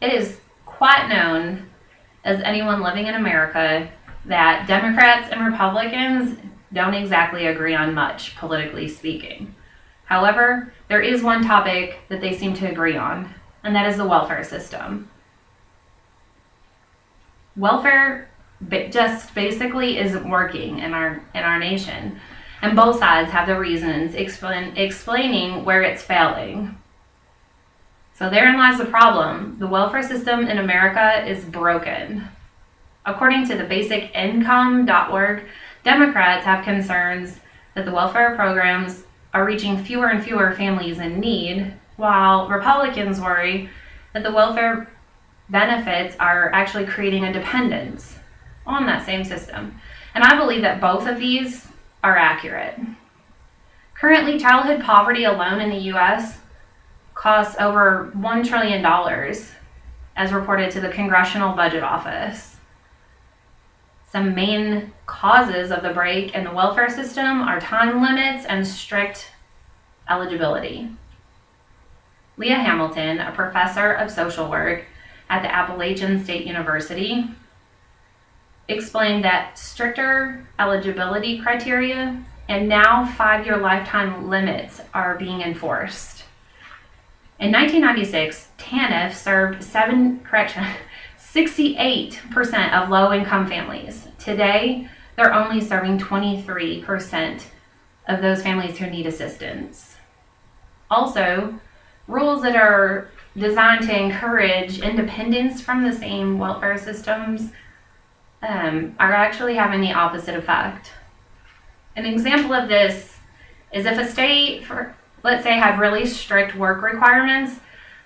It is quite known as anyone living in America that Democrats and Republicans don't exactly agree on much, politically speaking. However, there is one topic that they seem to agree on, and that is the welfare system. Welfare just basically isn't working in our nation, and both sides have the reasons explaining where it's failing. So therein lies the problem. The welfare system in America is broken. According to the basicincome.org, Democrats have concerns that the welfare programs are reaching fewer and fewer families in need, while Republicans worry that the welfare benefits are actually creating a dependence on that same system. And I believe that both of these are accurate. Currently, childhood poverty alone in the U.S. costs over $1 trillion, as reported to the Congressional Budget Office. Some main causes of the break in the welfare system are time limits and strict eligibility. Leah Hamilton, a professor of social work at the Appalachian State University, explained that stricter eligibility criteria and now 5-year lifetime limits are being enforced. In 1996, TANF served 68% of low-income families. Today, they're only serving 23% of those families who need assistance. Also, rules that are designed to encourage independence from the same welfare systems are actually having the opposite effect. An example of this is if a state, let's say, had really strict work requirements,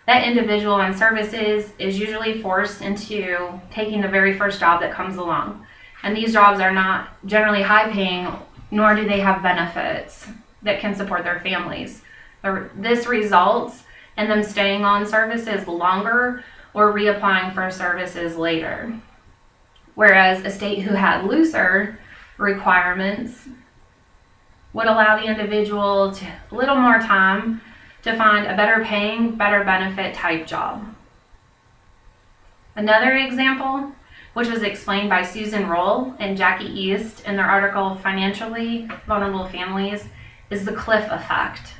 that individual on services is usually forced into taking the very first job that comes along. And these jobs are not generally high paying, nor do they have benefits that can support their families. This results in them staying on services longer or reapplying for services later. Whereas a state who had looser requirements would allow the individual to a little more time to find a better paying, better benefit type job. Another example, which was explained by Susan Roll and Jackie East in their article Financially Vulnerable Families, is the cliff effect.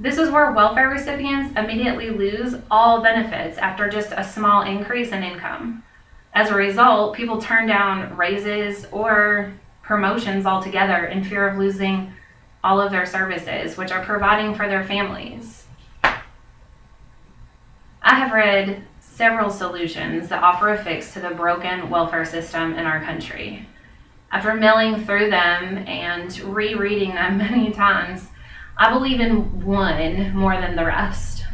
This is where welfare recipients immediately lose all benefits after just a small increase in income. As a result, people turn down raises or promotions altogether in fear of losing all of their services, which are providing for their families. I have read several solutions that offer a fix to the broken welfare system in our country. After milling through them and rereading them many times, I believe in one more than the rest.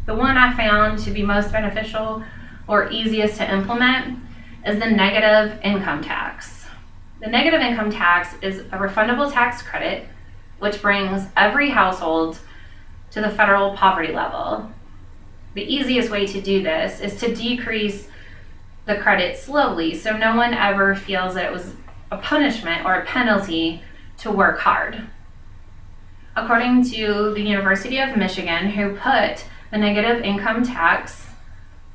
The one I found to be most beneficial or easiest to implement is the negative income tax. The negative income tax is a refundable tax credit which brings every household to the federal poverty level. The easiest way to do this is to decrease the credit slowly so no one ever feels that it was a punishment or a penalty to work hard. According to the University of Michigan, who put the negative income tax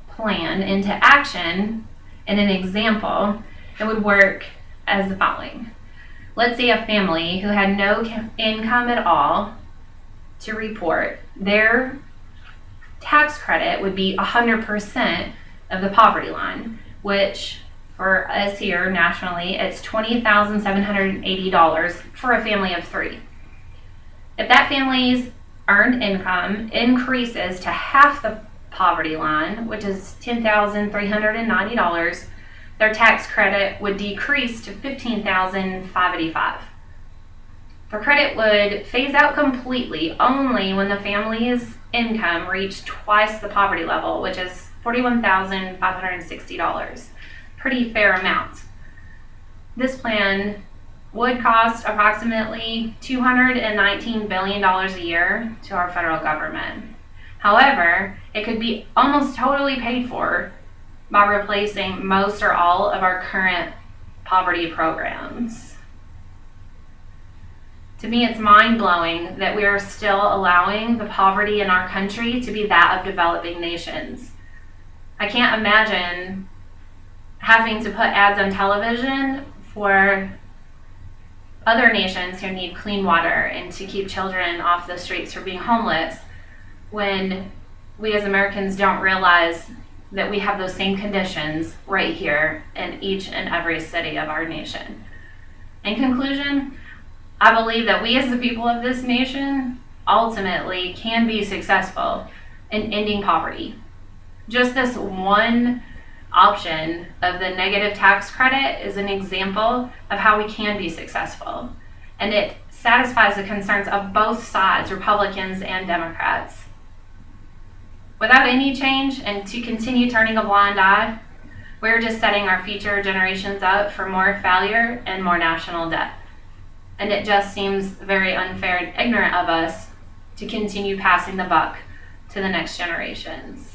plan into action in an example, it would work as the following. Let's say a family who had no income at all to report, their tax credit would be 100% of the poverty line, which for us here nationally, it's $20,780 for a family of 3. If that family's earned income increases to half the poverty line, which is $10,390, their tax credit would decrease to $15,585. The credit would phase out completely only when the family's income reached twice the poverty level, which is $41,560. Pretty fair amount. This plan would cost approximately $219 billion a year to our federal government. However, it could be almost totally paid for by replacing most or all of our current poverty programs. To me, it's mind-blowing that we are still allowing the poverty in our country to be that of developing nations. I can't imagine having to put ads on television for other nations who need clean water and to keep children off the streets for being homeless when we as Americans don't realize that we have those same conditions right here in each and every city of our nation. In conclusion, I believe that we as the people of this nation ultimately can be successful in ending poverty. Just this one option of the negative tax credit is an example of how we can be successful. And it satisfies the concerns of both sides, Republicans and Democrats. Without any change and to continue turning a blind eye, we're just setting our future generations up for more failure and more national debt. And it just seems very unfair and ignorant of us to continue passing the buck to the next generations.